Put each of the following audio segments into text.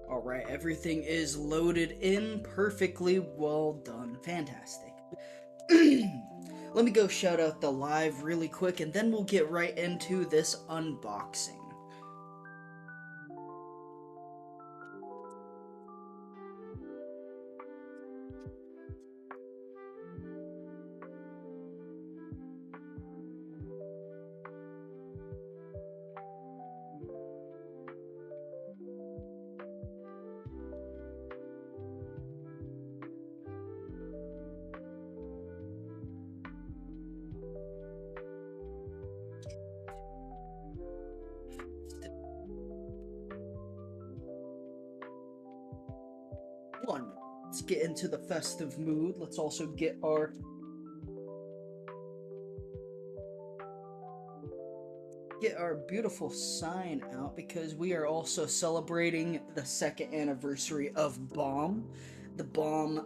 Alright, everything is loaded in perfectly. Well done. Fantastic. Let me go shout out the live really quick, and then we'll get right into this unboxing. Let's get into the festive mood. Let's also get our beautiful sign out, because we are also celebrating the 2nd anniversary of Bomb. The Bomb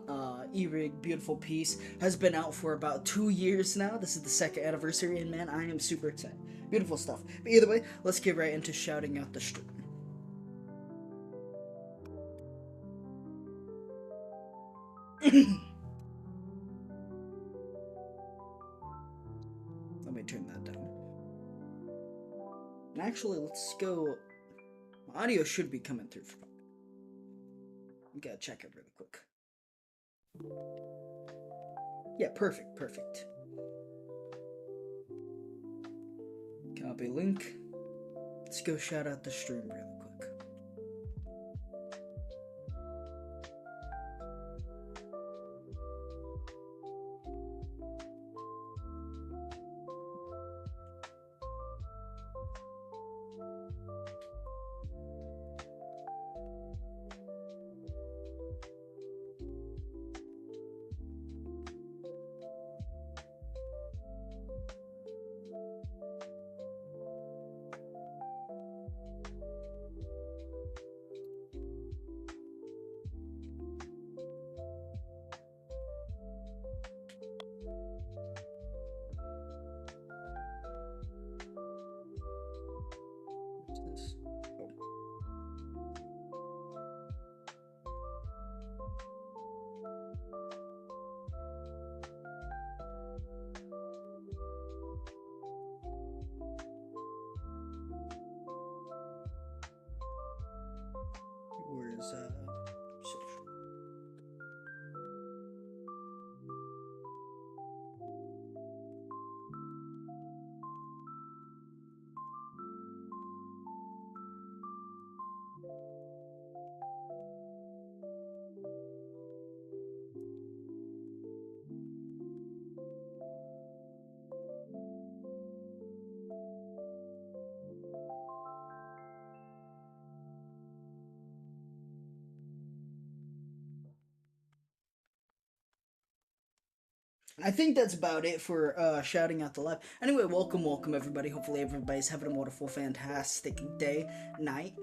e-rig beautiful piece has been out for about 2 years now. This is the 2nd anniversary, and man, I am super excited. Beautiful stuff. But either way, let's get right into shouting out the stream. Let me turn that down. And actually, let's go. My audio should be coming through. We gotta check it really quick. Yeah, perfect. Copy link. Let's go shout out the stream really quick. Where's social? I think that's about it for shouting out the live. Anyway, welcome everybody. Hopefully everybody's having a wonderful, fantastic day, night,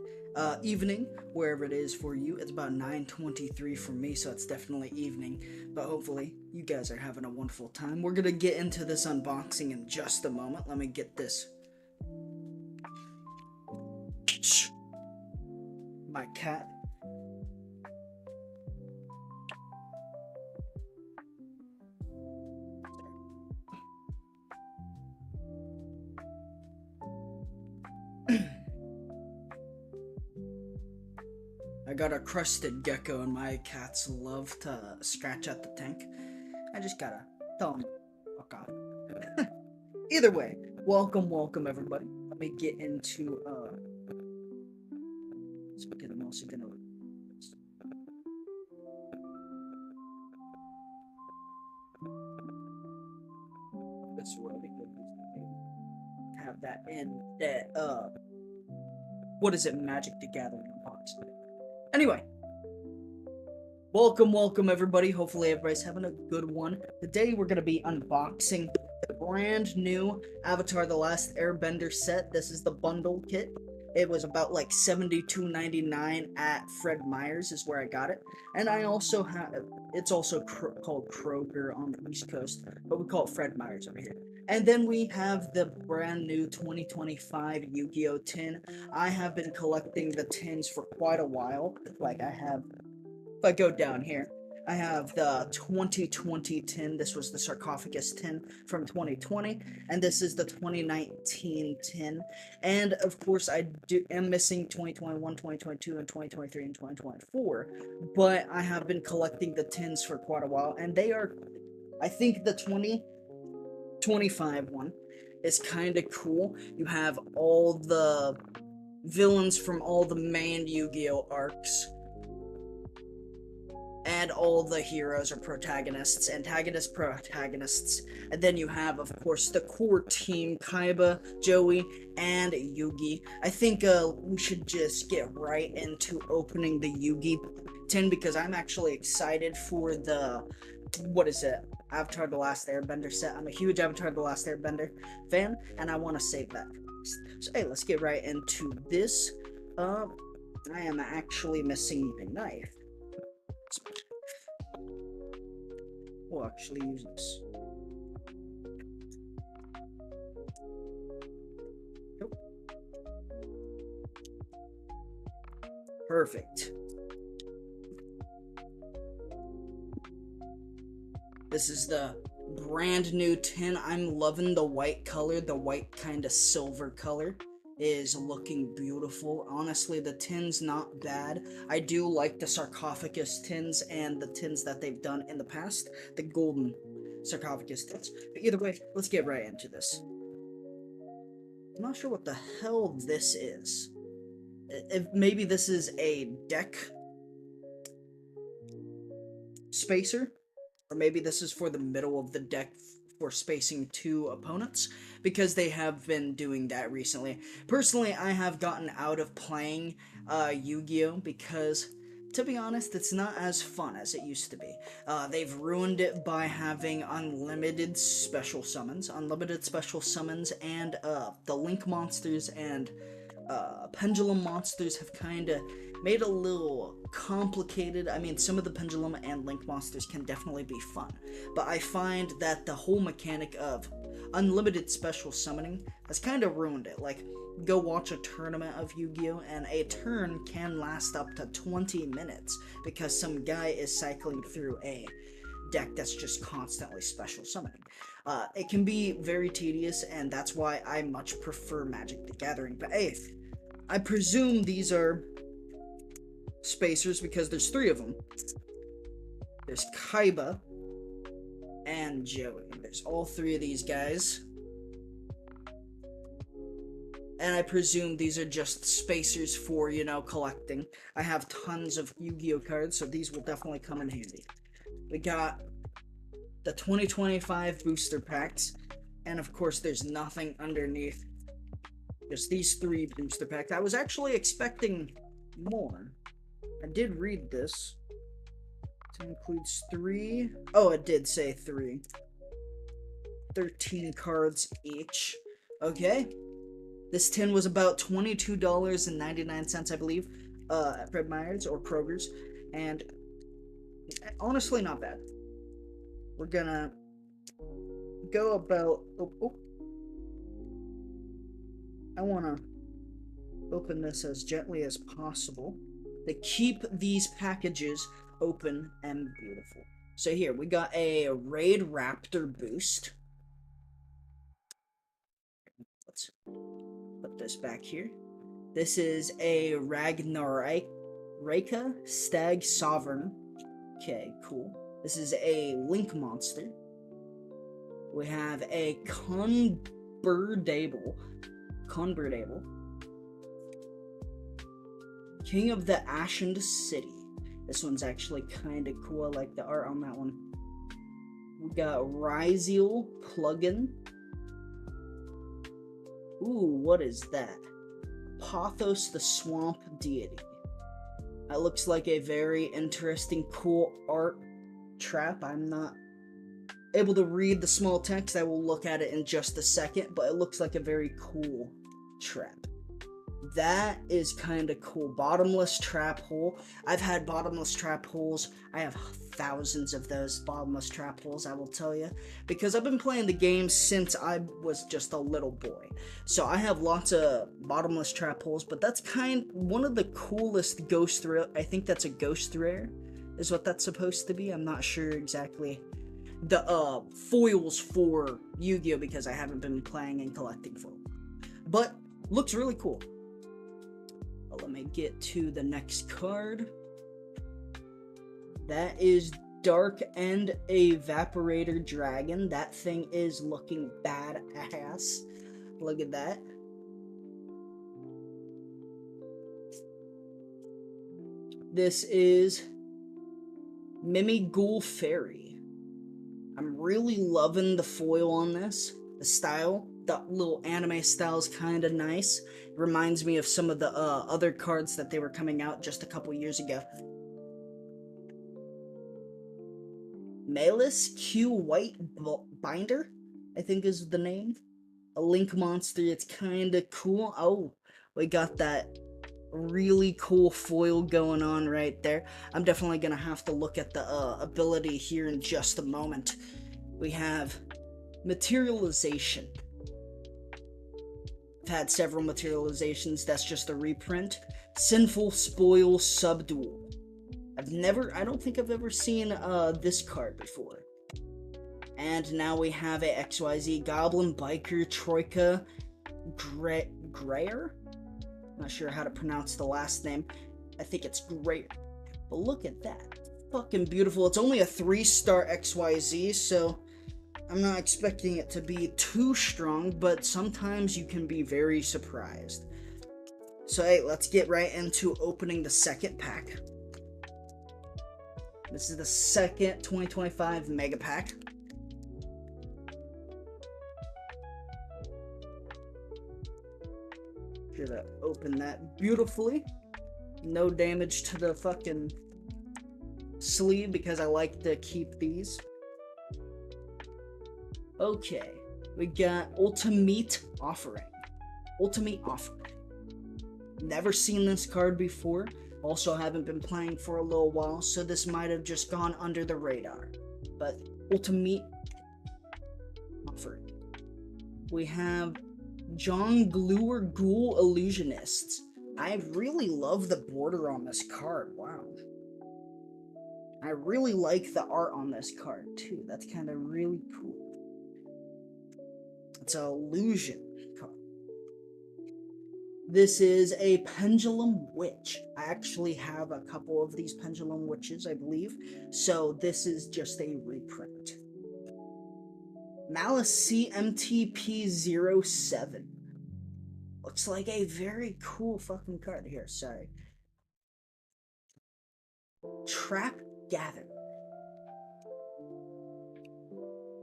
evening, wherever it is for you. It's about 9:23 for me, so it's definitely evening. But hopefully you guys are having a wonderful time. We're gonna get into this unboxing in just a moment. Let me get this. My cat. I got a crusted gecko, and my cats love to scratch at the tank. I just gotta tell them, fuck off. Either way, welcome everybody. Let me get into so I'm also gonna this way, have that in that what is it, Magic the Gathering box. Anyway, welcome everybody. Hopefully everybody's having a good one. Today we're gonna be unboxing the brand new Avatar: The Last Airbender set. This is the bundle kit. It was about like $72.99 at Fred Meyer's is where I got it. And I also have, it's also called Kroger on the East Coast, but we call it Fred Meyer's over here. And then we have the brand new 2025 Yu-Gi-Oh tin. I have been collecting the tins for quite a while. Like I have, if I go down here, I have the 2020 tin. This was the sarcophagus tin from 2020, and this is the 2019 tin. And of course, am missing 2021, 2022, and 2023 and 2024. But I have been collecting the tins for quite a while, and they are, I think the 2025 one is kind of cool. You have all the villains from all the main Yu-Gi-Oh arcs, and all the heroes or protagonists, antagonists, protagonists, and then you have, of course, the core team, Kaiba, Joey, and Yugi. I think we should just get right into opening the Yugi tin, because I'm actually excited for the, what is it, Avatar The Last Airbender set. I'm a huge Avatar The Last Airbender fan, and I want to save that for next. So hey, let's get right into this. I am actually missing a knife. We'll actually use this. Nope. Perfect. This is the brand new tin. I'm loving the white color. The white kind of silver color is looking beautiful. Honestly, the tin's not bad. I do like the sarcophagus tins and the tins that they've done in the past, the golden sarcophagus tins. But either way, let's get right into this. I'm not sure what the hell this is. Maybe this is a deck spacer, or maybe this is for the middle of the deck for spacing two opponents, because they have been doing that recently. Personally, I have gotten out of playing Yu-Gi-Oh! Because, to be honest, it's not as fun as it used to be. They've ruined it by having unlimited special summons, and the Link monsters and Pendulum monsters have kind of made it a little complicated. I mean, some of the Pendulum and Link monsters can definitely be fun, but I find that the whole mechanic of unlimited special summoning has kind of ruined it. Like, go watch a tournament of Yu-Gi-Oh! And a turn can last up to 20 minutes because some guy is cycling through a deck that's just constantly special summoning. It can be very tedious, and that's why I much prefer Magic the Gathering. But hey, I presume these are spacers because there's three of them. There's Kaiba and Joey. There's all three of these guys. And I presume these are just spacers for, collecting. I have tons of Yu-Gi-Oh cards, so these will definitely come in handy. We got the 2025 booster packs, and of course there's nothing underneath. Just these three booster packs. I was actually expecting more. I did read this. It includes 3. Oh, it did say 3. 13 cards each. Okay. This tin was about $22.99, I believe, at Fred Meyer's or Kroger's, and honestly, not bad. We're gonna go about. I wanna open this as gently as possible. They keep these packages open and beautiful. So here we got a Raid Raptor boost. Let's put this back here. This is a Ragnaraka Stag Sovereign. Okay, cool. This is a Link monster. We have a Convertible. King of the Ashened City. This one's actually kind of cool. I like the art on that one. We got Ryziel plugin. Ooh, what is that? Pothos the Swamp Deity. That looks like a very interesting, cool art trap. I'm not able to read the small text. I will look at it in just a second, but it looks like a very cool trap. That is kind of cool. Bottomless trap hole. I've had bottomless trap holes. I have thousands of those bottomless trap holes, I will tell you, because I've been playing the game since I was just a little boy. So I have lots of bottomless trap holes, but that's one of the coolest ghost rare. I think that's a ghost rare, is what that's supposed to be. I'm not sure exactly the foils for Yu-Gi-Oh, because I haven't been playing and collecting for them. But looks really cool. Let me get to the next card. That is Dark End Evaporator Dragon. That thing is looking badass. Look at that. This is Mimighoul Fairy. I'm really loving the foil on this. The style, the little anime style is kind of nice. It reminds me of some of the other cards that they were coming out just a couple years ago. Malus Q White Binder, I think is the name. A Link monster. It's kind of cool. Oh, we got that really cool foil going on right there. I'm definitely gonna have to look at the ability here in just a moment. We have Materialization. I've had several materializations. That's just a reprint. Sinful Spoil Subdual. I don't think I've ever seen this card before. And now we have a XYZ Goblin Biker Troika Grayer? Not sure how to pronounce the last name. I think it's Grayer. But look at that. Fucking beautiful. It's only a 3-star XYZ, so I'm not expecting it to be too strong, but sometimes you can be very surprised. So hey, let's get right into opening the second pack. This is the second 2025 Mega Pack. Should have opened that beautifully. No damage to the fucking sleeve because I like to keep these. Okay, we got Ultimate Offering. Ultimate Offering. Never seen this card before. Also haven't been playing for a little while, so this might have just gone under the radar. But Ultimate Offering. We have Jongleur Ghoul Illusionists. I really love the border on this card. Wow. I really like the art on this card too. That's kind of really cool. It's an illusion card. This is a Pendulum Witch. I actually have a couple of these Pendulum Witches, I believe. So this is just a reprint. Malice CMTP07. Looks like a very cool fucking card here. Sorry. Trap Gather.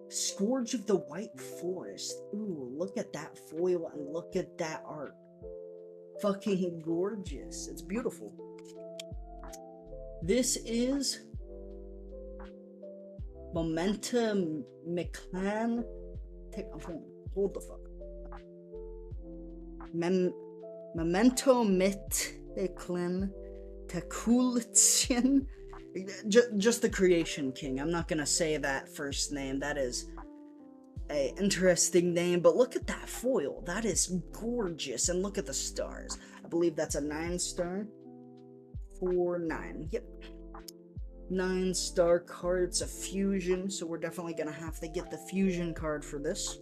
Scourge of the White Forest. Ooh, look at that foil and look at that art. Fucking gorgeous. It's beautiful. This is Momentum McClan. Hold the fuck. Memento Mitclan Takultian. Just the Creation King. I'm not gonna say that first name. That is a interesting name, but look at that foil. That is gorgeous. And look at the stars. I believe that's a 9-star. 4-9. Yep. 9-star card. It's a fusion, so we're definitely gonna have to get the fusion card for this.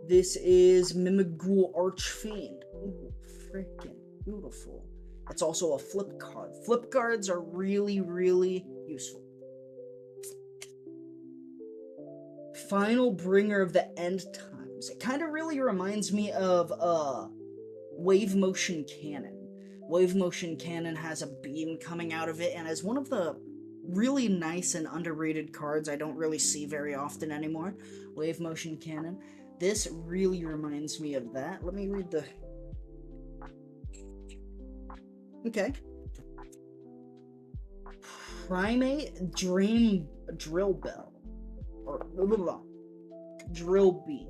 This is Mimighoul Archfiend. Ooh, freaking beautiful. It's also a flip card. Flip cards are really, really useful. Final Bringer of the End Times. It kind of really reminds me of Wave Motion Cannon. Wave Motion Cannon has a beam coming out of it and is one of the really nice and underrated cards I don't really see very often anymore. Wave Motion Cannon. This really reminds me of that. Let me read the... Okay. Primate Dream Drill Bell. Or blah, blah, blah. Drill Bee.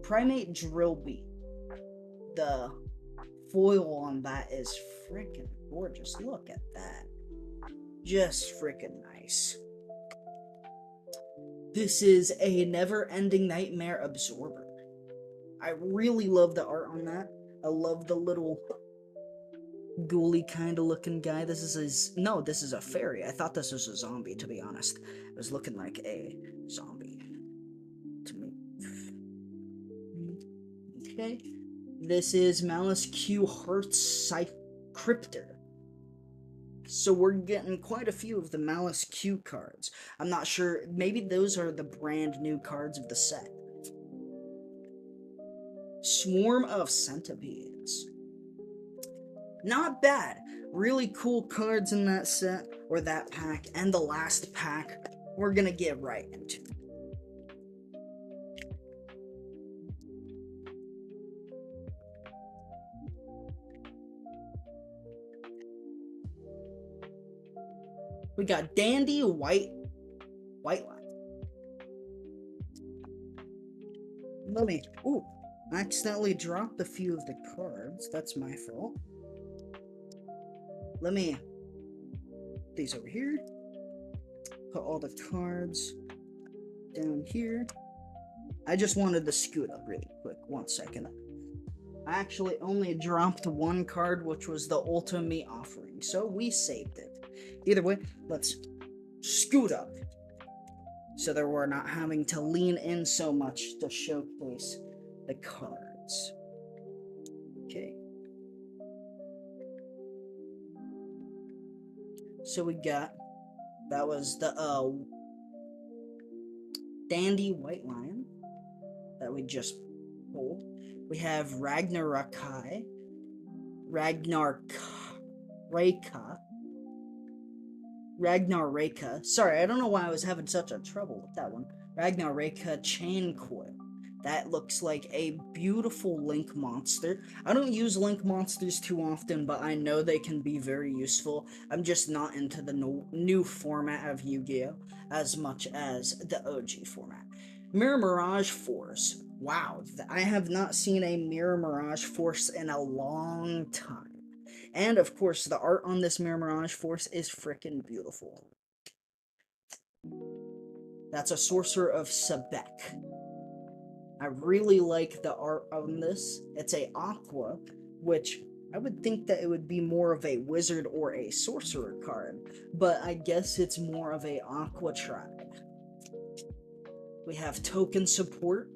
Primate Drill Bee. the foil on that is freaking gorgeous. Look at that. Just freaking nice. This is a Never-Ending Nightmare Absorber. I really love the art on that. I love the little ghouly kind of looking guy. This is a fairy. I thought this was a zombie, to be honest. It was looking like a zombie to me. Okay. This is Malice Q Hearts Cryptor. So we're getting quite a few of the Malice Q cards. I'm not sure, maybe those are the brand new cards of the set. Swarm of Centipedes. Not bad. Really cool cards in that set, or that pack, and the last pack we're gonna get right into. We got Dandy White Line. Ooh, I accidentally dropped a few of the cards. That's my fault. Let me put these over here. Put all the cards down here. I just wanted to scoot up really quick. 1 second. I actually only dropped one card, which was the Ultimate Offering, so we saved it. Either way, let's scoot up so that we're not having to lean in so much to showcase the cards. Okay. So we got, that was the Dandy White Lion that we just pulled. We have Ragnaraka. Sorry, I don't know why I was having such a trouble with that one. Ragnaraka Chain Coil. That looks like a beautiful Link monster. I don't use Link monsters too often, but I know they can be very useful. I'm just not into the new format of Yu-Gi-Oh! As much as the OG format. Mirror Mirage Force. Wow, I have not seen a Mirror Mirage Force in a long time. And of course, the art on this Mirror Mirage Force is freaking beautiful. That's a Sorcerer of Sebek. I really like the art on this. It's a Aqua, which I would think that it would be more of a wizard or a sorcerer card, but I guess it's more of a Aqua tribe. We have token support.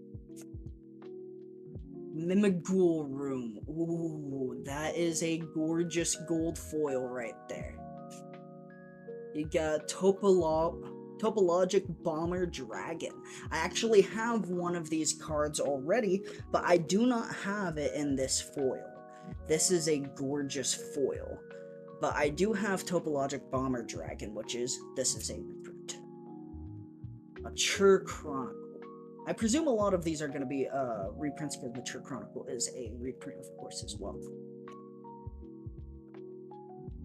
Mimighoul Room. Ooh, that is a gorgeous gold foil right there. You got Topologic Bomber Dragon. I actually have one of these cards already, but I do not have it in this foil. This is a gorgeous foil. But I do have Topologic Bomber Dragon, this is a reprint. A Chur Chronicle. I presume a lot of these are going to be reprints, because the Chur Chronicle is a reprint, of course, as well.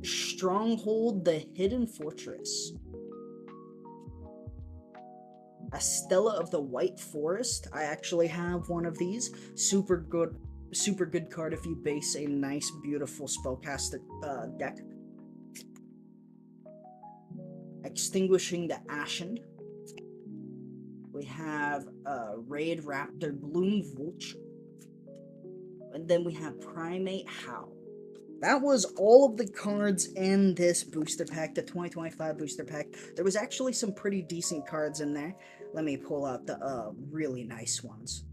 Stronghold, the Hidden Fortress. A Stella of the White Forest. I actually have one of these. Super good card if you base a nice, beautiful spellcaster deck. Extinguishing the Ashen. We have Raid Raptor Gloom Vulture. And then we have Primate Howl. That was all of the cards in this booster pack, the 2025 booster pack. There was actually some pretty decent cards in there. Let me pull out the really nice ones.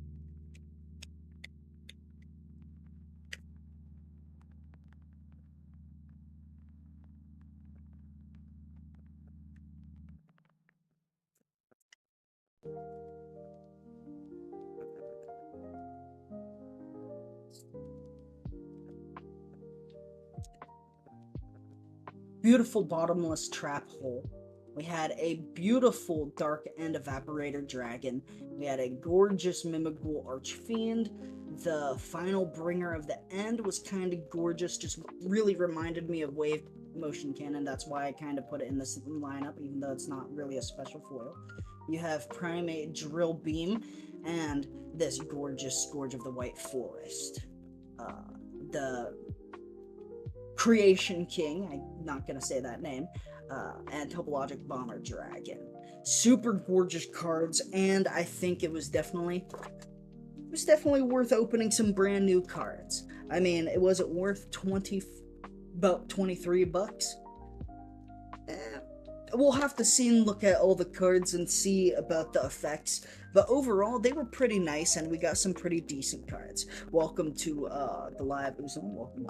Beautiful Bottomless Trap Hole. We had a beautiful Dark End Evaporator Dragon. We had a gorgeous Mimighoul Archfiend. The final Bringer of the End was kind of gorgeous, just really reminded me of Wave Motion Cannon. That's why I kind of put it in this lineup, even though it's not really a special foil. You have Primate Drill Beam, and this gorgeous Scourge of the White Forest. the Creation King, I'm not gonna say that name, and Topologic Bomber Dragon. Super gorgeous cards, and I think it was definitely worth opening some brand new cards. I mean, it wasn't worth about $23. Eh, we'll have to see and look at all the cards and see about the effects. But overall, they were pretty nice, and we got some pretty decent cards. Welcome to the live Uzon. Welcome.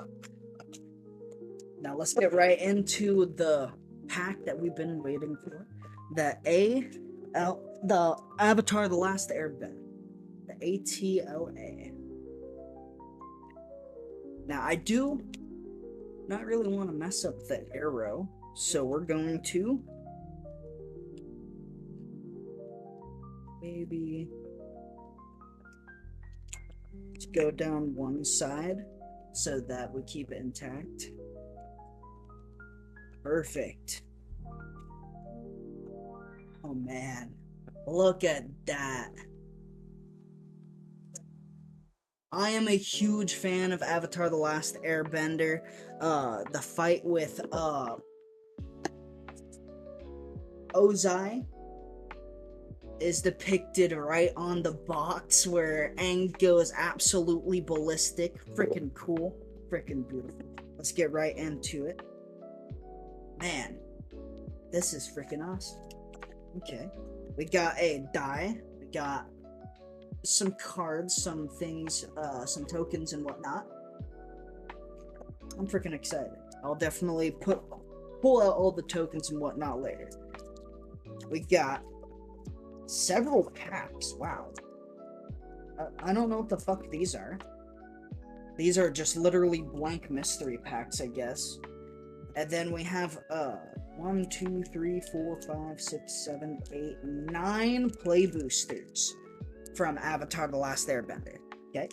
Now let's get right into the pack that we've been waiting for. The Avatar: The Last Airbender. The ATLA. Now I do not really want to mess up the arrow, so we're going to maybe let's go down one side so that we keep it intact. Perfect. Oh man, look at that. I am a huge fan of Avatar: The Last Airbender. The fight with Ozai is depicted right on the box where Aang goes absolutely ballistic. Freaking cool. Freaking beautiful. Let's get right into it. Man, this is freaking awesome. Okay. We got a die. We got some cards, some things, some tokens and whatnot. I'm freaking excited. I'll definitely pull out all the tokens and whatnot later. We got several packs. Wow. I don't know what the fuck these are. These are just literally blank mystery packs, I guess. And then we have 1, 2, 3, 4, 5, 6, 7, 8, 9 play boosters from Avatar: The Last Airbender. Okay.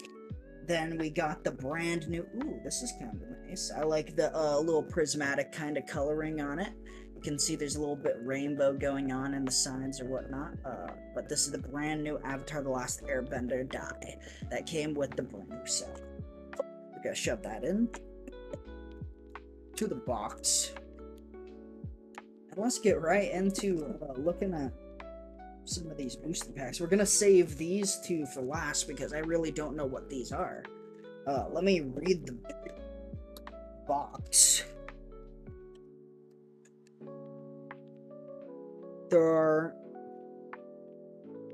Then we got the brand new. Ooh, this is kind of nice. I like the little prismatic kind of coloring on it. You can see there's a little bit rainbow going on in the sides or whatnot. But this is the brand new Avatar: The Last Airbender die that came with the brand new set. We're gonna shove that in to the box. And let's get right into looking at some of these booster packs. We're gonna save these two for last because I really don't know what these are. Let me read the box. There are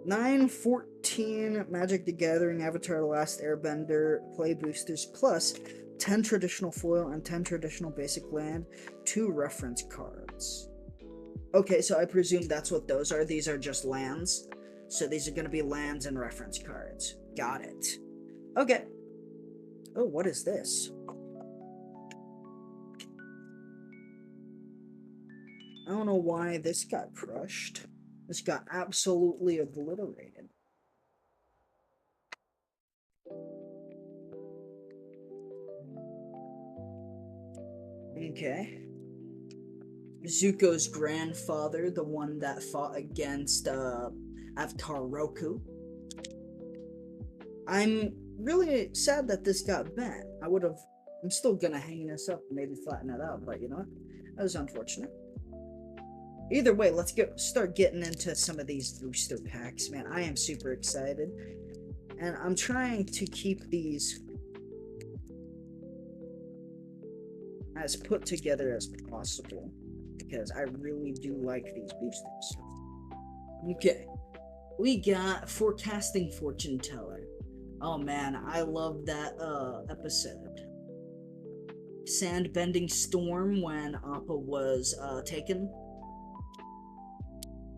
914 Magic the Gathering Avatar: The Last Airbender play boosters plus 10 traditional foil and 10 traditional basic land, 2 reference cards. Okay, so I presume that's what those are. These are just lands. So these are going to be lands and reference cards. Got it. Okay. Oh, what is this? I don't know why this got crushed. This got absolutely obliterated. Okay. Zuko's grandfather, the one that fought against Avatar Roku. I'm really sad that this got bent. I'm still gonna hang this up and maybe flatten it out, but you know what? That was unfortunate. Either way, let's start getting into some of these booster packs, man. I am super excited. And I'm trying to keep these as put together as possible, because I really do like these boosters. Okay, we got Forecasting Fortune Teller. Oh man, I love that episode. Sand-bending storm when Appa was taken.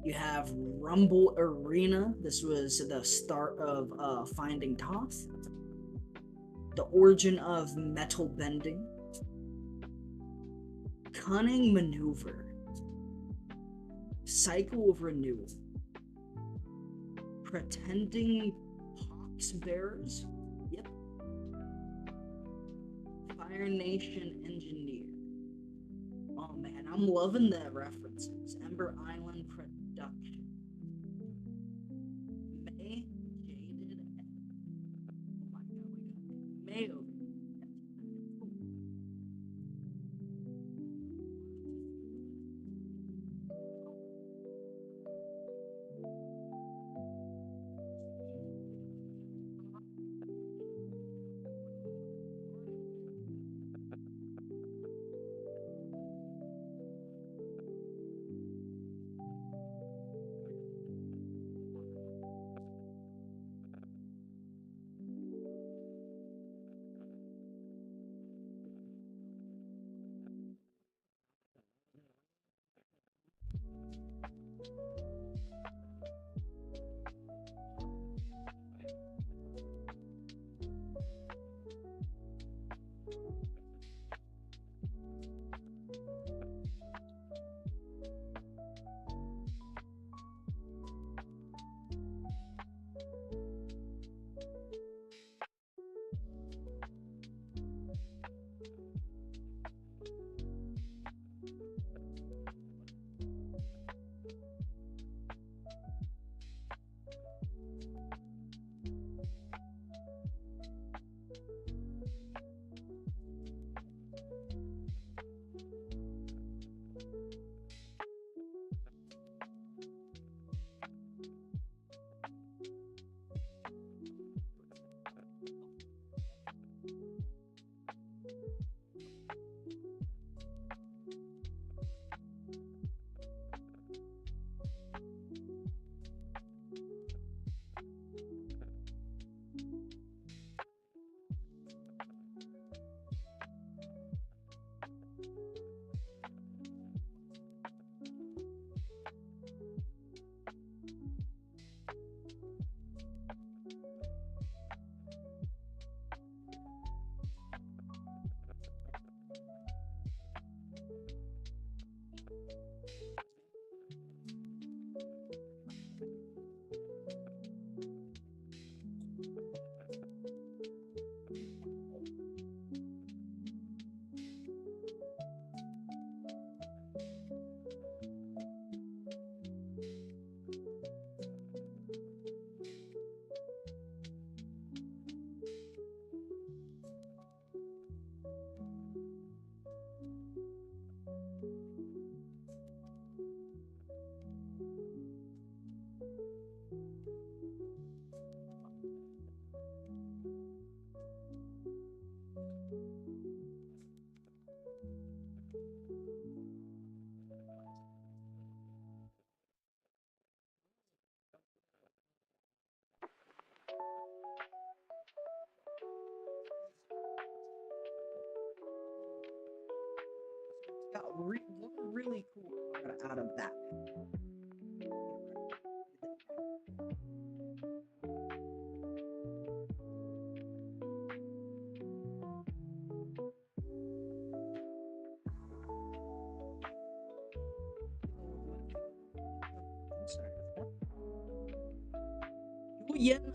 You have Rumble Arena. This was the start of Finding Toth. The origin of metal bending. Cunning Maneuver. Cycle of Renewal. Pretending Pox Bearers. Yep. Fire Nation Engineer. Oh man, I'm loving the references. Ember Island Production. May Jaded. Oh my god, we got May over. one really cool card out of that. I'm sorry. Yuyan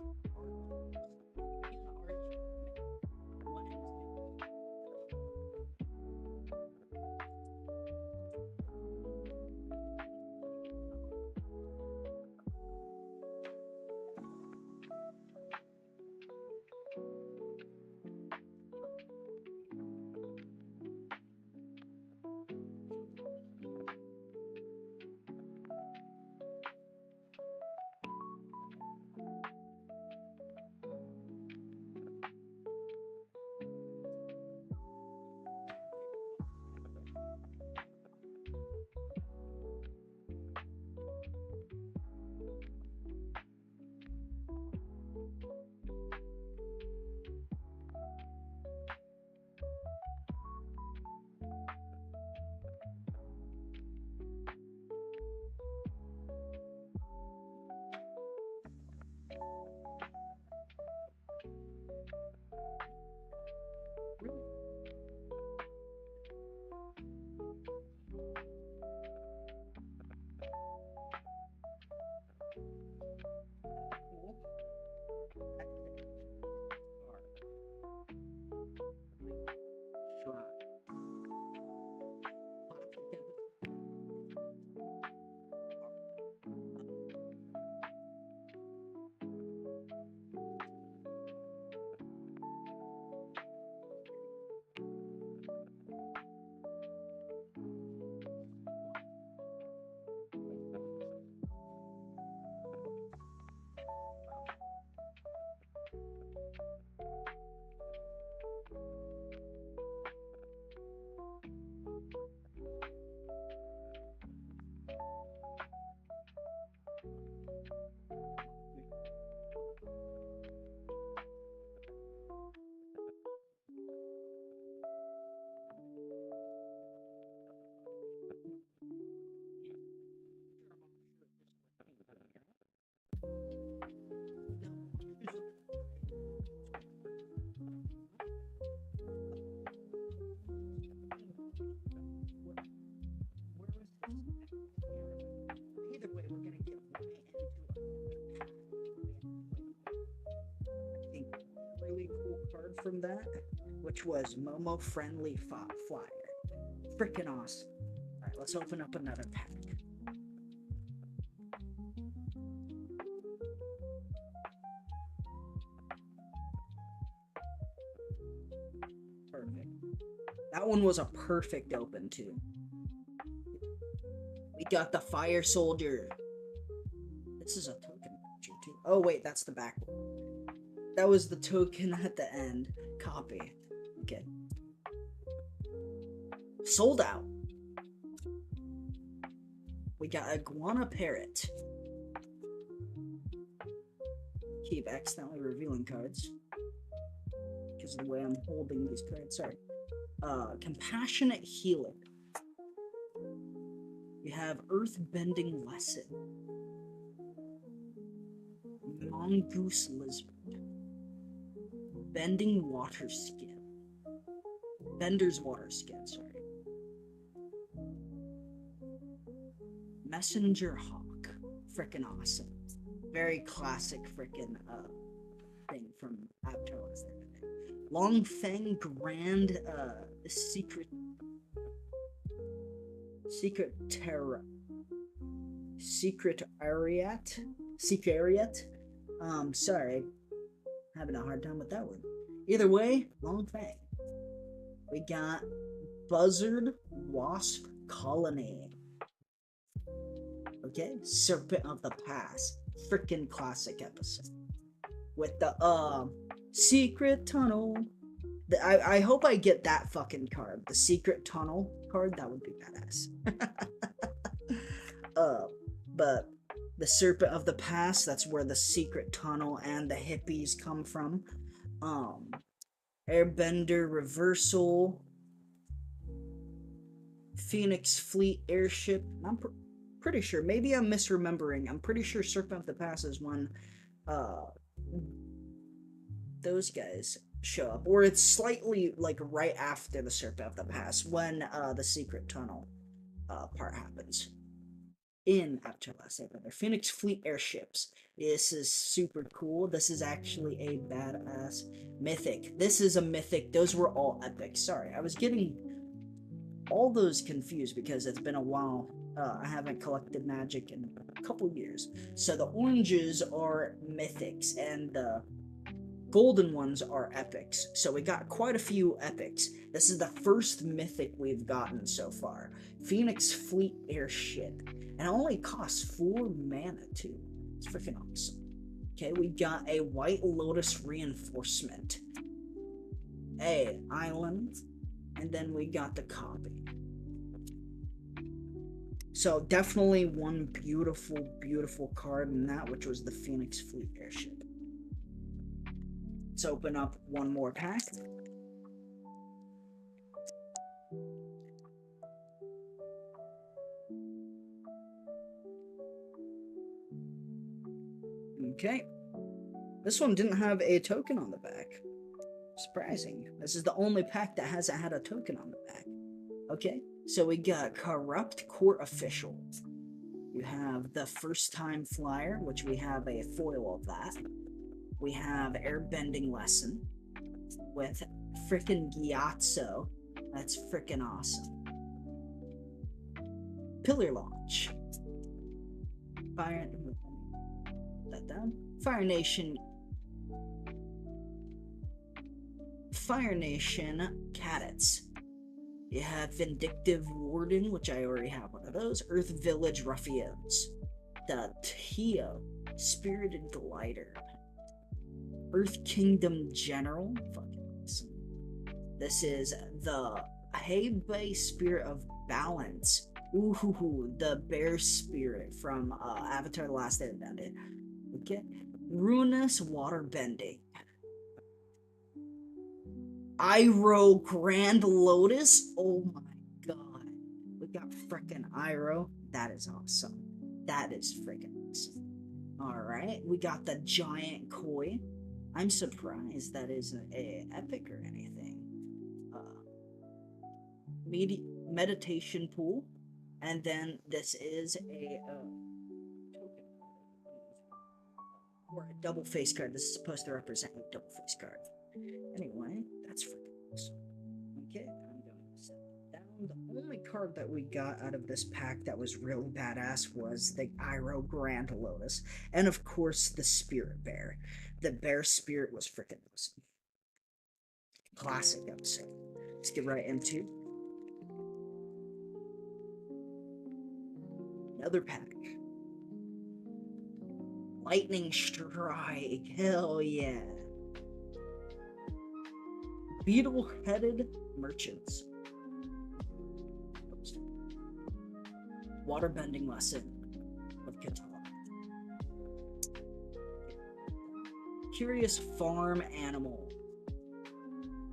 Either way, we're gonna get I think a really cool card from that, which was Momo Friendly Flyer. Freaking awesome. Alright, let's open up another pack. Perfect. That one was a perfect open, too. We got the Fire Soldier. This is a token too. Oh wait, that's the back one. That was the token at the end. Copy. Okay. Sold out. We got Iguana Parrot. Keep accidentally revealing cards. Because of the way I'm holding these cards. Sorry. Compassionate Healer. You have Earth-Bending Lesson. Mongoose Lizard. Bending Water Skin. Bender's Water Skin, sorry. Messenger Hawk. Frickin' awesome. Very classic frickin' thing from Avatar Last Airbender. Longfang Grand Secret Ariat. Sorry. Having a hard time with that one. Either way, Longfang. We got Buzzard Wasp Colony. Okay, Serpent of the Past. Freaking classic episode. With the Secret Tunnel. I hope I get that fucking card. The Secret Tunnel card, that would be badass. But the Serpent of the Past, that's where the Secret Tunnel and the hippies come from. Airbender Reversal. Phoenix Fleet airship. I'm pretty sure. Maybe I'm misremembering. I'm pretty sure Serpent of the Pass is when uh, those guys show up, or it's slightly like right after the Serpent of the Pass when the secret tunnel part happens in Avatar: Last Airbender. Phoenix Fleet airships. This is super cool. This is actually a badass mythic. This is a mythic. Those were all epic. Sorry, I was getting all those confused because it's been a while. I haven't collected magic in a couple years. So the oranges are mythics and the golden ones are epics. So we got quite a few epics. This is the first mythic we've gotten so far. Phoenix Fleet airship. And it only costs 4 mana too. It's freaking awesome. Okay, we got a White Lotus reinforcement. A island. And then we got the copy. So definitely one beautiful, beautiful card in that, which was the Phoenix Fleet airship. Let's open up one more pack. Okay. This one didn't have a token on the back. Surprising. This is the only pack that hasn't had a token on the back. Okay, so we got Corrupt Court Official. You have the First Time Flyer, which we have a foil of that. We have Airbending Lesson with frickin' Gyatso. That's frickin' awesome. Pillar Launch. Fire... that down. Fire Nation Cadets. You have Vindictive Warden, which I already have one of those. Earth Village Ruffians. The Tio Spirited Glider. Earth Kingdom General. Fucking awesome. This is the Hebei Spirit of Balance. Ooh, the Bear Spirit from Avatar: The Last Airbender. Okay. Ruinous Waterbending. Iroh Grand Lotus. Oh my god. We got frickin' Iroh. That is awesome. That is frickin' awesome. Alright. We got the Giant Koi. I'm surprised that isn't a epic or anything. Meditation Pool. And then this is a token. Or a double face card. This is supposed to represent a double face card. Anyway, that's freaking awesome. Okay, I'm going to set that down. The only card that we got out of this pack that was really badass was the Iroh Grand Lotus. And of course, the Spirit Bear. The Bear Spirit was freaking awesome. Classic episode. Let's get right into another pack. Lightning Strike. Hell yeah. Beetle-headed Merchants. Waterbending Lesson of Katana. Curious Farm Animal.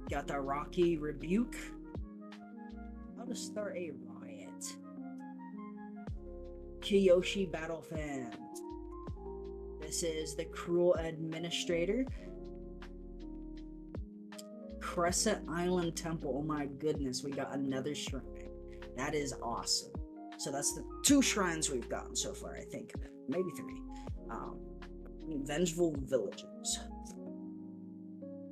Got the Rocky Rebuke. How to start a riot. Kiyoshi Battle Fan. This is the Cruel Administrator. Crescent Island Temple. Oh my goodness, we got another shrine. That is awesome. So that's the 2 shrines we've gotten so far, I think. Maybe 3. Vengeful Villagers.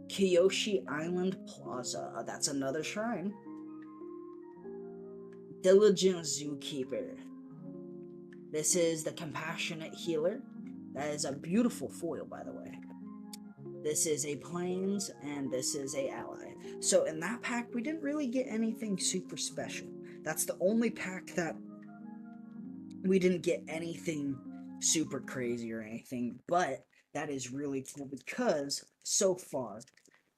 Kyoshi Island Plaza. That's another shrine. Diligent Zookeeper. This is the Compassionate Healer. That is a beautiful foil, by the way. This is a Plains, and this is a Ally. So in that pack, we didn't really get anything super special. That's the only pack that we didn't get anything super crazy or anything, but that is really cool because so far,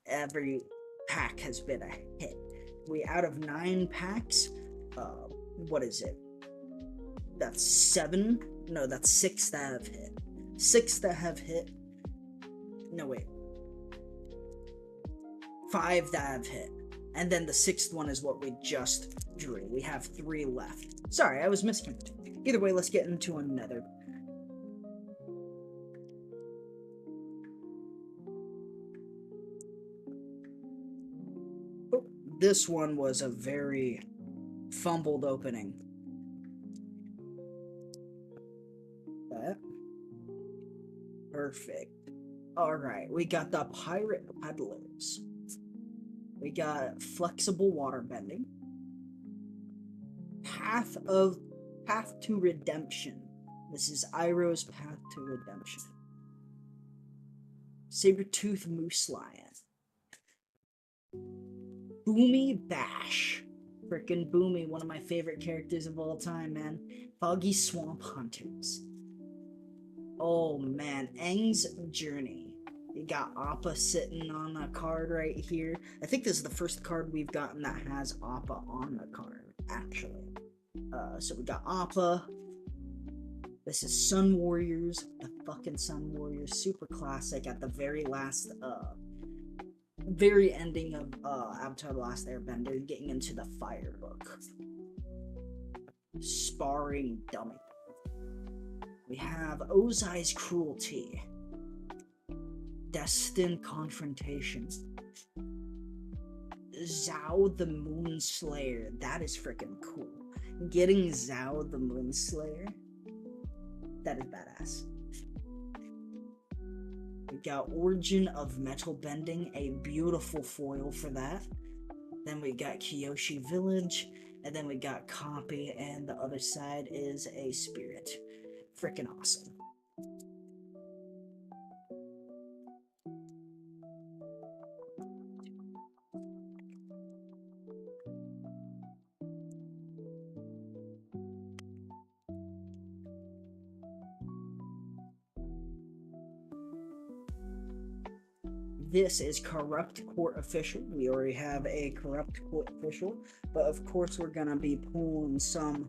every pack has been a hit. Out of 9 packs, what is it? That's 7? No, that's 6 that have hit. 6 that have hit. No, wait. 5 that have hit. And then the 6th one is what we just drew. We have 3 left. Sorry, I was miscounting. Either way, let's get into another. Oh, this one was a very fumbled opening. That. Perfect. Alright, we got the Pirate Peddlers. We got Flexible Water Bending. Path to Redemption. This is Iroh's Path to Redemption. Saber-tooth Moose Lion. Boomy Bash. Frickin' Boomy, one of my favorite characters of all time, man. Foggy Swamp Hunters. Oh man, Aang's Journey. You got Appa sitting on a card right here. I think this is the first card we've gotten that has Appa on the card, actually. So we got Appa. This is Sun Warriors. The fucking Sun Warriors. Super classic at the very last, very ending of Avatar: The Last Airbender, getting into the Fire Book. Sparring Dummy. We have Ozai's Cruelty. Destined Confrontation. Zhao the Moonslayer. That is freaking cool. Getting Zhao the Moonslayer. That is badass. We got Origin of Metal Bending. A beautiful foil for that. Then we got Kyoshi Village. And then we got Copy. And the other side is a Spirit. Freaking awesome. This is Corrupt Court Official. We already have a Corrupt Court Official, but of course we're gonna be pulling some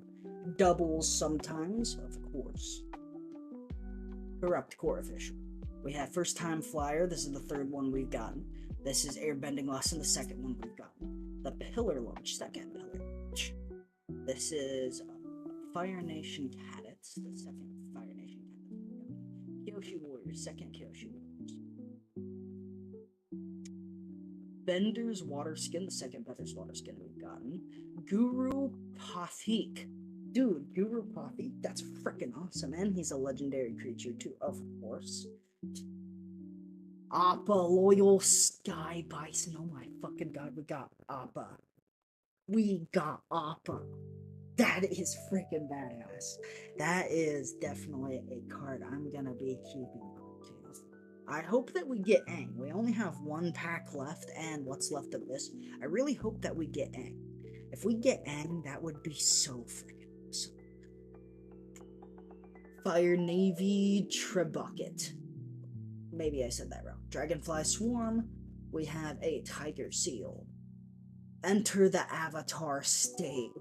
doubles sometimes, of course. Corrupt Court Official. We have First Time Flyer. This is the 3rd one we've gotten. This is Airbending Lesson, the 2nd one we've gotten. The Pillar Launch, 2nd Pillar Launch. This is Fire Nation Cadets, the 2nd Fire Nation Cadets. Kyoshi Warriors, 2nd Kyoshi Warriors. Bender's Water Skin, the 2nd Bender's Water Skin we've gotten. Guru Pathik. Dude, Guru Pathik, that's freaking awesome, man. He's a legendary creature, too, of course. Appa, Loyal Sky Bison. Oh my fucking god, we got Appa. We got Appa. That is freaking badass. That is definitely a card I'm gonna be keeping on to. I hope that we get Aang. We only have 1 pack left, and what's left of this. I really hope that we get Aang. If we get Aang, that would be so freaking awesome. Fire Navy Trebuchet. Maybe I said that wrong. Dragonfly Swarm. We have a Tiger Seal. Enter the Avatar State.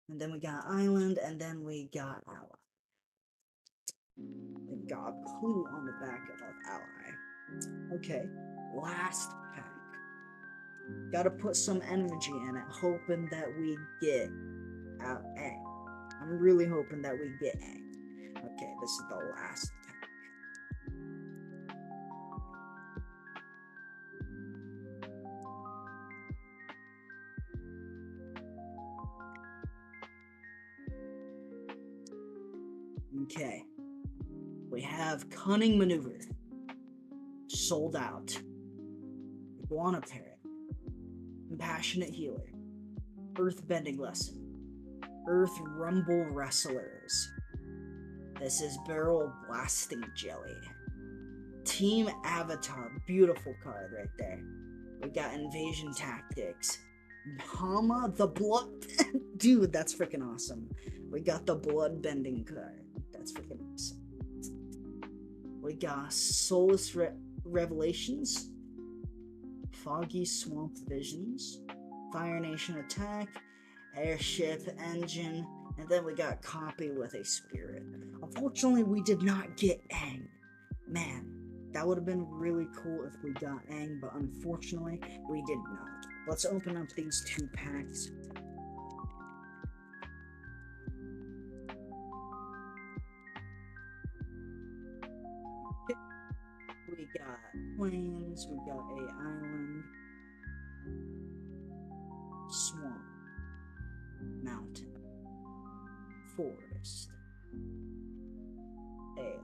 And then we got Island, and then we got Ally. We got Clue on the back of Ally. Okay, last pack. Gotta put some energy in it, hoping that we get Aang. I'm really hoping that we get Aang. Okay, this is the last pack. Okay. We have Cunning Maneuver. Sold Out. Iguana Parrot. Compassionate Healer. Earthbending Lesson. Earth Rumble Wrestlers. This is Barrel Blasting Jelly. Team Avatar. Beautiful card right there. We got Invasion Tactics. Hama the Blood. Dude, that's freaking awesome. We got the Blood Bending card. That's freaking awesome. We got Soulless Revelations. Foggy Swamp Visions. Fire Nation Attack. Airship Engine. And then we got Copy with a Spirit. Unfortunately, we did not get Aang. Man, That would have been really cool if we got Aang, but unfortunately, we did not. Let's open up these 2 packs. We got plains, we got a island, swamp, mountain, forest, a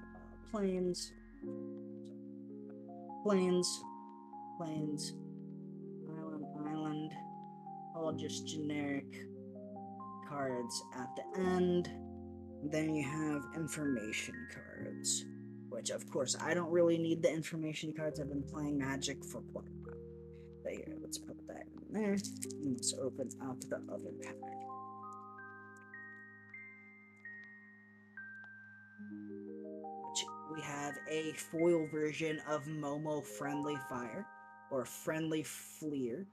plains, island, all just generic cards at the end. Then you have information cards, which of course I don't really need the information cards. I've been playing Magic for quite a while. But here, let's put that in there. And let's open up the other pack. We have a foil version of Momo Friendly Fire, or Friendly Fleer.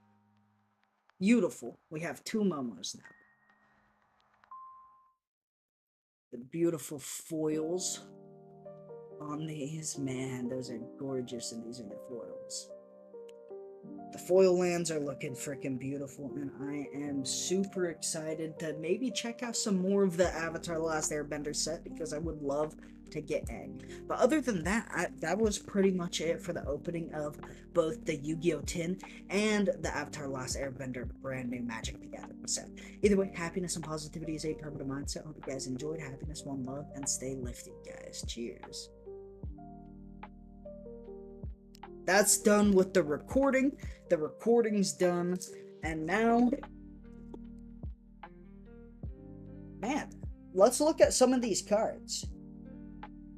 Beautiful. We have 2 Momos now. The beautiful foils on these, man, those are gorgeous, and these are the foils. The foil lands are looking freaking beautiful, and I am super excited to maybe check out some more of the Avatar: The Last Airbender set, because I would love to get Aang. But other than that, that was pretty much it for the opening of both the Yu-Gi-Oh! Tin and the Avatar: The Last Airbender brand new Magic the Gathering set. Either way, happiness and positivity is a permanent mindset. Hope you guys enjoyed. Happiness, one love, and stay lifted, guys. Cheers. That's done with the recording. The recording's done. And now, man, let's look at some of these cards.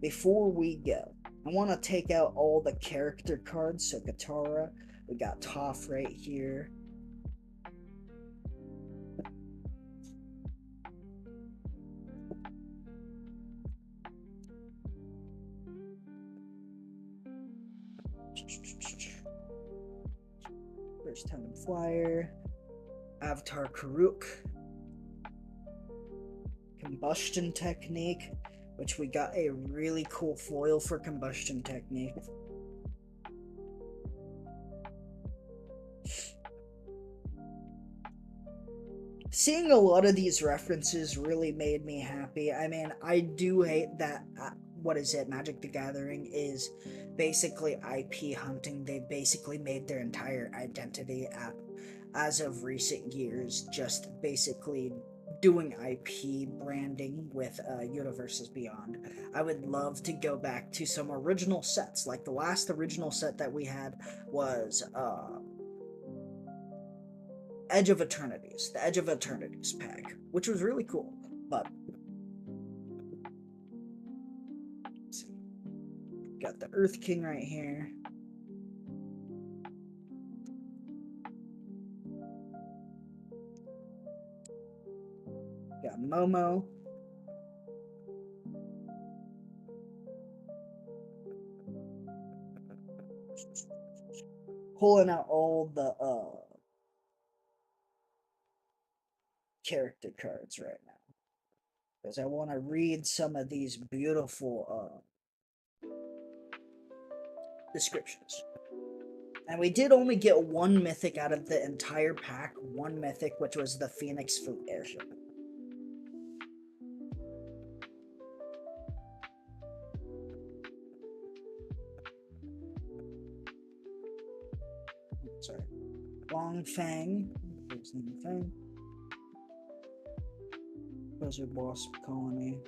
Before we go, I want to take out all the character cards. So Katara, we got Toph right here. First time flyer. Avatar Karuk. Combustion Technique, which we got a really cool foil for Combustion Technique. Seeing a lot of these references really made me happy. I mean, I do hate that, what is it, Magic the Gathering is basically IP hunting. They basically made their entire identity as of recent years just basically doing IP branding with Universes Beyond. I would love to go back to some original sets. Like the last original set that we had was Edge of Eternities, the Edge of Eternities pack, which was really cool. But got the Earth King right here. Got Momo. Pulling out all the character cards right now, because I want to read some of these beautiful descriptions. And we did only get 1 mythic out of the entire pack, 1 mythic, which was the Phoenix Fleet airship. Sorry. Long Fang. Blizzard Wasp Colony.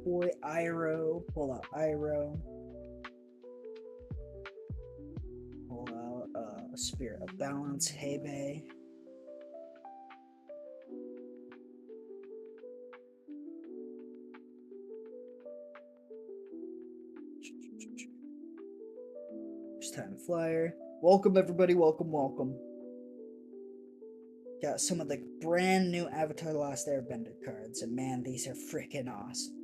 Koi Iroh. Pull out Iroh. Pull out Spirit of Balance, Hebe. First time flyer. Welcome everybody, welcome. Got some of the brand new Avatar: The Last Airbender cards, and man, these are freaking awesome.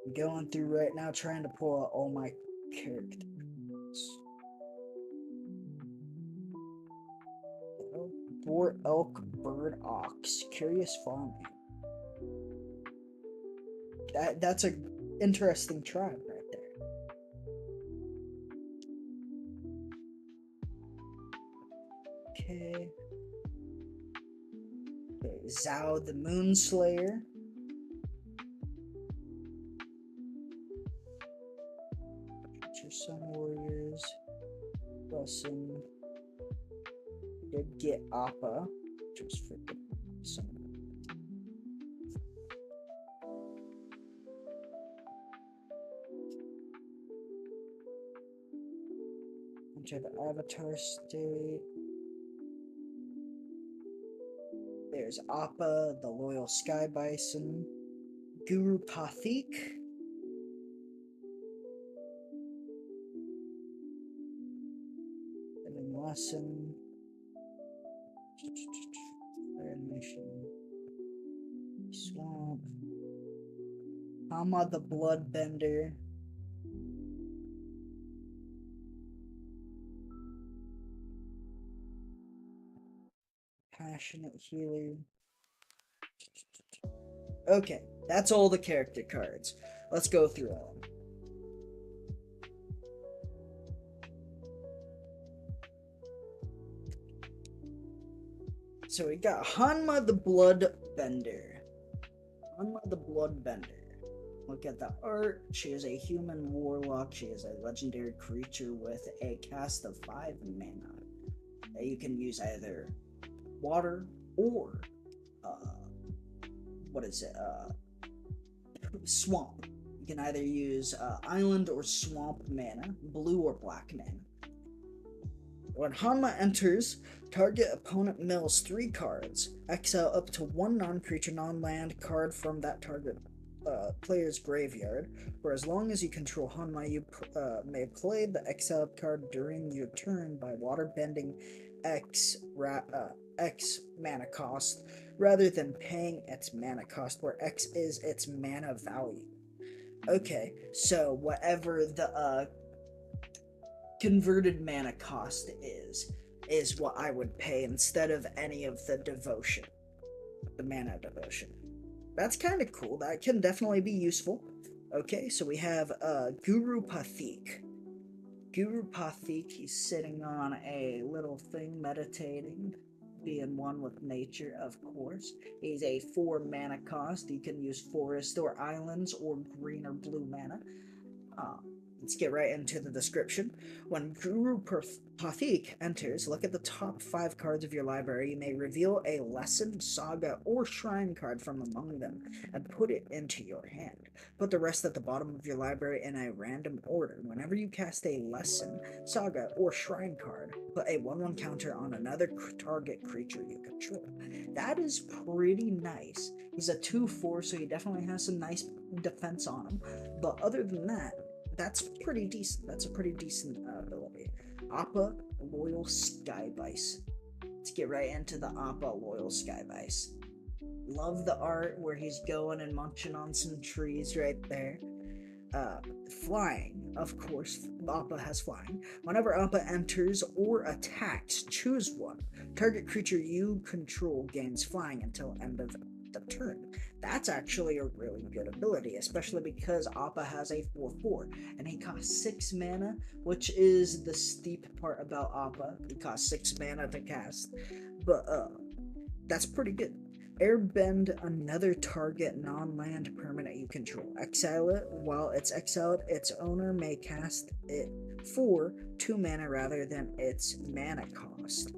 I'm going through right now trying to pull out all my characters. boar, elk, bird, ox. Curious farming. That's a interesting tribe right there. Okay. Okay, Zhao the Moonslayer. Future Sun Warriors. Wilson. Did get Appa, which was freaking awesome. Enter the Avatar State. There's Appa, the Loyal Sky Bison. Guru Pathik. Living Lesson. Animation. Swamp. Hama the Bloodbender. Passionate Healer. Okay, that's all the character cards. Let's go through them. So we got Hanma the Bloodbender. Hanma the Bloodbender. Look at the art. She is a human warlock. She is a legendary creature with a cast of 5 mana. You can use either water or swamp. You can either use island or swamp mana, blue or black mana. When Hanma enters, target opponent mills 3 cards. Exile up to 1 non-creature, non-land card from that target player's graveyard. For as long as you control Hanma, you may play the exiled card during your turn by waterbending X mana cost rather than paying its mana cost, where X is its mana value. Okay, so whatever the converted mana cost is what I would pay instead of any of the devotion, the mana devotion. That's kind of cool. That can definitely be useful. Okay, so we have Guru Pathik. Guru Pathik, he's sitting on a little thing meditating, being one with nature, of course. He's a 4 mana cost. You can use forest or islands or green or blue mana. Let's get right into the description. When Guru Pathik enters, look at the top 5 cards of your library. You may reveal a lesson, saga, or shrine card from among them and put it into your hand. Put the rest at the bottom of your library in a random order. Whenever you cast a lesson, saga, or shrine card, put a 1/1 counter on another target creature you control. That is pretty nice. He's a 2/4, so he definitely has some nice defense on him. But other than that, that's pretty decent. That's a pretty decent ability. Appa, Loyal Skyvice. Let's get right into the Appa Loyal Skyvice. Love the art where he's going and munching on some trees right there. Flying, of course. Appa has flying. Whenever Appa enters or attacks, choose one. Target creature you control gains flying until end of the turn. That's actually a really good ability, especially because Appa has a 4/4 and he costs 6 mana, which is the steep part about Appa. He costs 6 mana to cast, but that's pretty good. Airbend another target non-land permanent you control. Exile it. While it's exiled, its owner may cast it for 2 mana rather than its mana cost.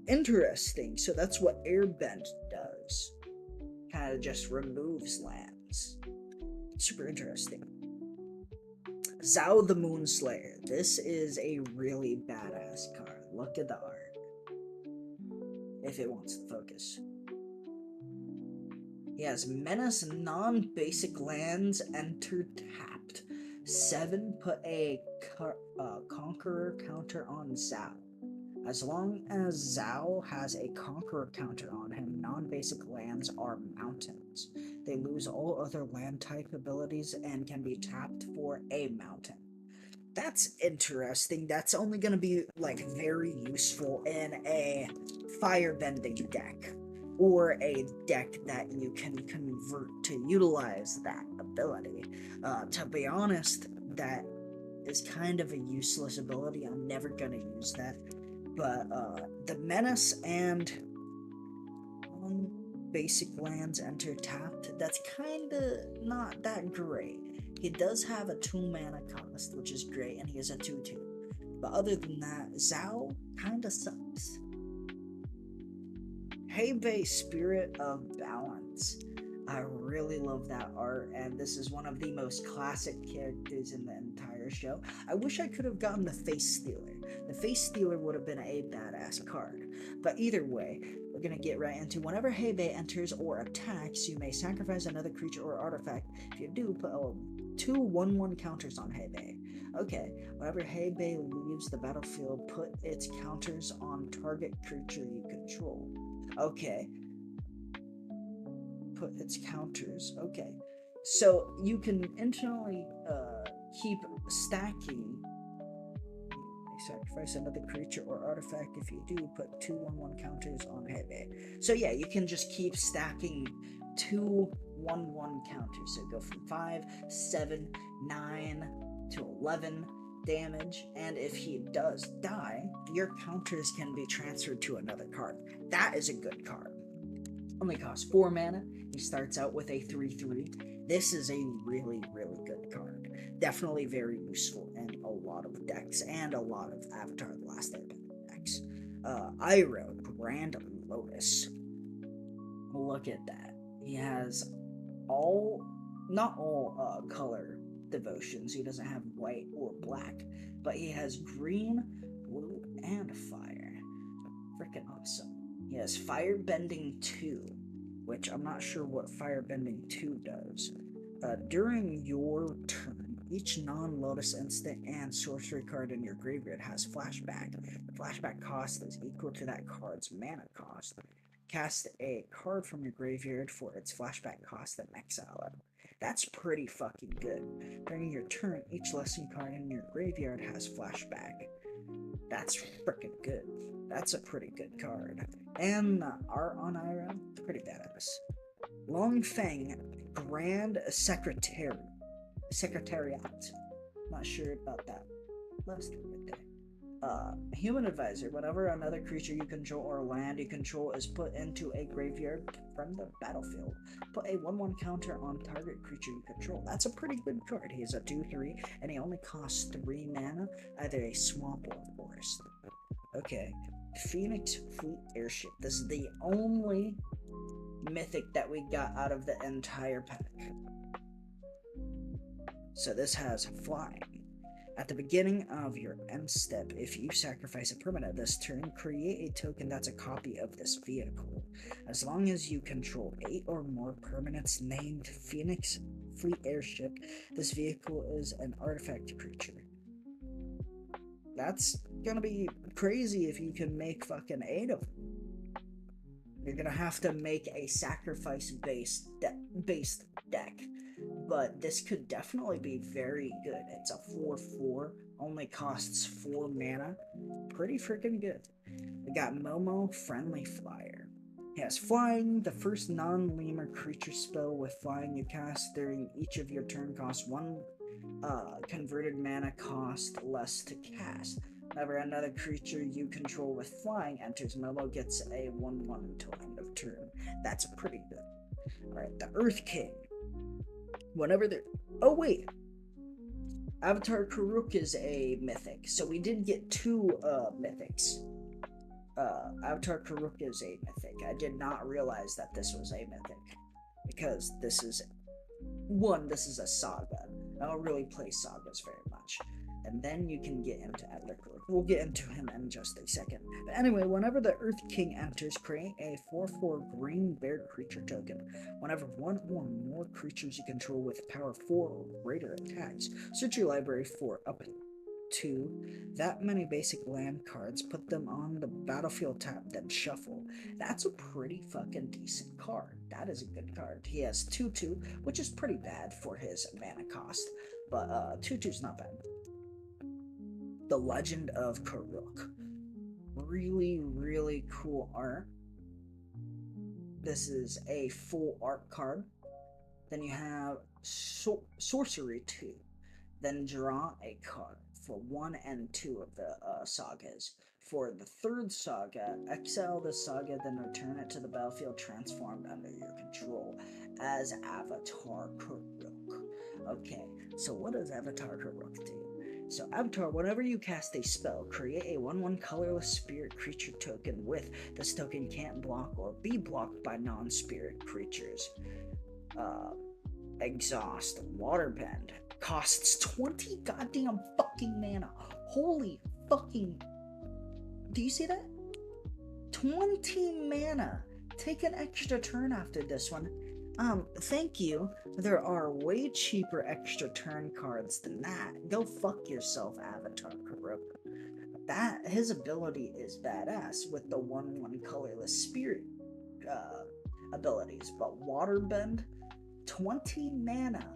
Interesting. So that's what Airbend does. Kind of just removes lands. Super interesting. Zhao the Moonslayer. This is a really badass card. Look at the art. If it wants to focus. He has menace non-basic lands enter tapped. 7, put a conqueror counter on Zhao. As long as Zhao has a conqueror counter on him, non-basic lands are mountains. They lose all other land type abilities and can be tapped for a mountain. that's interesting. That's only going to be like very useful in a firebending deck or a deck that you can convert to utilize that ability. To be honest, that is kind of a useless ability. I'm never going to use that. But the Menace and basic lands enter tapped, that's kind of not that great. He does have a 2 mana cost, which is great, and he is a 2/2. But other than that, Zhao kind of sucks. Heibei, Spirit of Balance. I really love that art, and this is one of the most classic characters in the entire show. I wish I could have gotten the Face Stealer. The Face Stealer would have been a badass card. But either way, we're going to get right into whenever Heibei enters or attacks, you may sacrifice another creature or artifact. If you do, put 2 1/1 counters on Heibei. Okay, whenever Heibei leaves the battlefield, put its counters on target creature you control. Okay. Put its counters. Okay. So you can internally keep stacking. Sacrifice another creature or artifact. If you do, put 2 1/1 counters on Heibei. So yeah, you can just keep stacking 2 1/1 counters. So go from 5, 7, 9 to 11 damage, and if he does die, your counters can be transferred to another card. That is a good card. Only costs 4 mana. He starts out with a 3/3. This is a really, really good card. Definitely very useful in a lot of decks and a lot of Avatar The Last Airbender decks. Iroh, Grand Lotus. Look at that. He has not all color devotions. He doesn't have white or black, but he has green, blue, and fire. Freaking awesome. He has Firebending 2, which I'm not sure what Firebending 2 does. During your turn, each non-Lotus instant and sorcery card in your graveyard has flashback. The flashback cost is equal to that card's mana cost. Cast a card from your graveyard for its flashback cost and exile it. That's pretty fucking good. During your turn, each lesson card in your graveyard has flashback. That's freaking good. That's a pretty good card. And the art on Iroh, pretty badass. Longfang, Grand Secretariat. Not sure about that last one there. Human Advisor. Whenever another creature you control or land you control is put into a graveyard from the battlefield, put a 1/1 counter on target creature you control. That's a pretty good card. He is a 2/3, and he only costs 3 mana, either a swamp or a forest. Okay. Phoenix Fleet Airship. This is the only mythic that we got out of the entire pack. So this has flying. At the beginning of your end step, if you sacrifice a permanent this turn, create a token that's a copy of this vehicle. As long as you control 8 or more permanents named Phoenix Fleet Airship, this vehicle is an artifact creature. That's gonna be crazy if you can make fucking 8 of them. You're gonna have to make a sacrifice-based deck. But this could definitely be very good. It's a 4/4, only costs 4 mana. Pretty freaking good. We got Momo, Friendly Flyer. He has flying. The first non-lemur creature spell with flying you cast during each of your turn costs 1 converted mana cost less to cast. Whenever another creature you control with flying enters, Momo gets a 1/1 until end of turn. That's pretty good. Alright, the Earth King. Whenever they're... Oh, wait. Avatar Karuk is a mythic. So we did get 2 mythics. Avatar Karuk is a mythic. I did not realize that this was a mythic. Because this is... This is a saga. I don't really play sagas very much. And then you can get into Avatar Karuk. We'll get into him in just a second. But anyway, whenever the Earth King enters, create a 4/4 green bear creature token. Whenever 1 or more creatures you control with power 4 or greater attacks, search your library for up to that many basic land cards, put them on the battlefield tab, then shuffle. That's a pretty fucking decent card. That is a good card. He has 2/2, which is pretty bad for his mana cost, but 2/2's not bad. The Legend of Karuk. Really, really cool art. This is a full art card. Then you have Sorcery 2. Then draw a card for 1 and 2 of the sagas. For the third saga, exile the saga, then return it to the battlefield transformed under your control as Avatar Karuk. Okay, so what does Avatar Karuk do? So Avatar, whenever you cast a spell, create a 1/1 colorless spirit creature token with this token can't block or be blocked by non-spirit creatures. Exhaust, Waterbend, costs 20 goddamn fucking mana. Holy fucking... Do you see that? 20 mana. Take an extra turn after this one. Thank you. There are way cheaper extra turn cards than that. Go fuck yourself, Avatar Karuk. His ability is badass with the 1/1 colorless spirit abilities, but Waterbend, 20 mana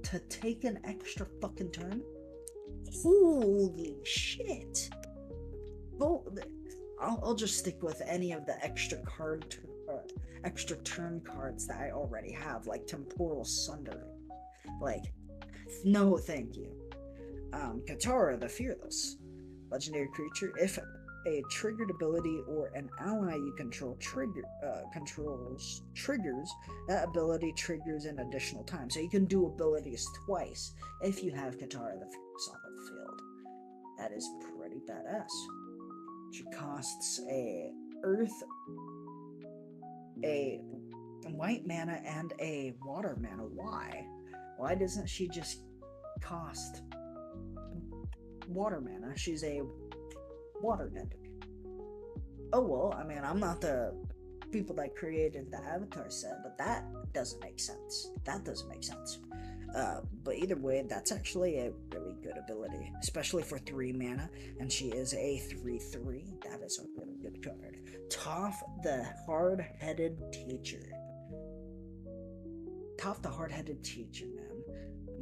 to take an extra fucking turn? Holy shit. Well, I'll just stick with any of the extra turn cards that I already have, like Temporal Sundering. Like, no thank you. Katara the Fearless. Legendary creature. If a triggered ability or an ally you control controls triggers, that ability triggers an additional time. So you can do abilities twice if you have Katara the Fearless on the field. That is pretty badass. She costs a earth, a white mana, and a water mana. Why? Why doesn't she just cost water mana? She's a water bender. Oh well, I mean, I'm not the people that created the Avatar set, but that doesn't make sense. That doesn't make sense. But either way, that's actually a really good ability, especially for 3 mana, and she is a 3/3. That is a really good card. Toph the Hard-Headed Teacher. Toph the Hard-Headed Teacher, man.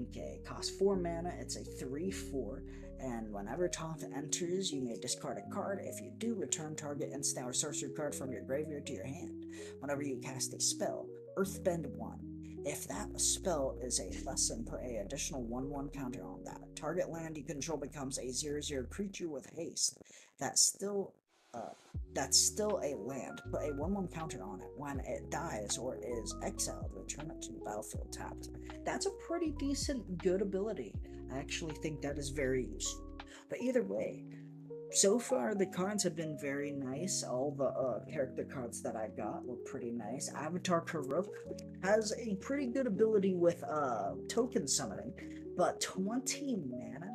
Okay, costs 4 mana, it's a 3/4, and whenever Toph enters, you may discard a card. If you do, return target instant or sorcery card from your graveyard to your hand. Whenever you cast a spell, Earthbend 1. If that spell is a lesson, put an additional 1/1 counter on that. Target land you control becomes a 0/0 creature with haste. That's still a land. Put a 1/1 counter on it. When it dies or is exiled, return it to the battlefield tapped. That's a pretty decent, good ability. I actually think that is very useful. But either way, so far the cards have been very nice. All the character cards that I got were pretty nice. Avatar Karuk has a pretty good ability with token summoning, but 20 mana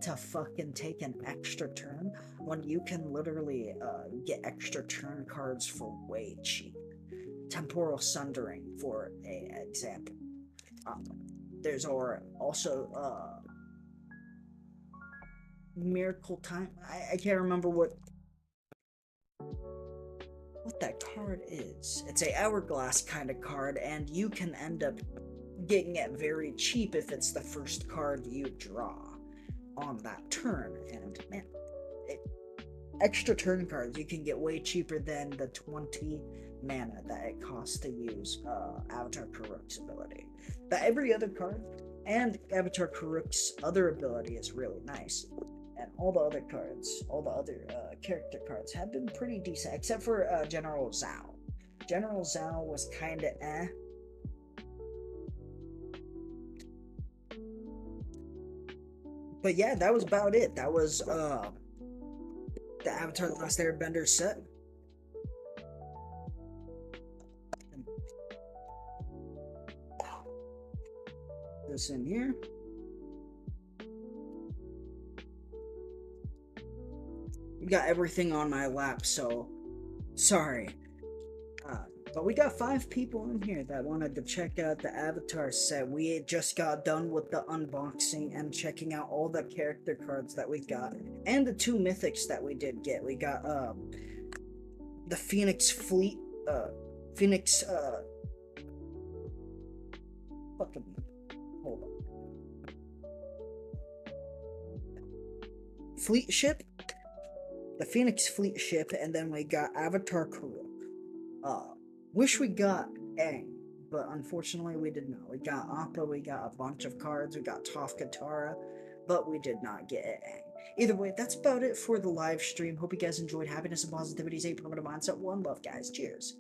to fucking take an extra turn when you can literally get extra turn cards for way cheap. Temporal Sundering, for an example. There's also Miracle Time. I can't remember what that card is. It's a hourglass kind of card, and you can end up getting it very cheap if it's the first card you draw on that turn. And man, extra turn cards you can get way cheaper than the 20 mana that it costs to use Avatar Karuk's ability. But every other card and Avatar Karuk's other ability is really nice. And all the other cards, all the other character cards have been pretty decent, except for General Zhao. General Zhao was kinda eh. But yeah, that was about it. That was the Avatar: The Last Airbender set. This in here. Got everything on my lap, so sorry. But we got 5 people in here that wanted to check out the Avatar set. We just got done with the unboxing and checking out all the character cards that we got, and the 2 mythics that we did get. We got the Phoenix Fleet, Phoenix fucking hold on. Fleet Ship, the Phoenix Fleet Ship, and then we got Avatar Karuk. Uh, wish we got Aang, but unfortunately we did not. We got Appa, we got a bunch of cards, we got Toph Katara, but we did not get Aang. Either way, that's about it for the live stream. Hope you guys enjoyed. Happiness and positivity is a permanent mindset. One love, guys. Cheers.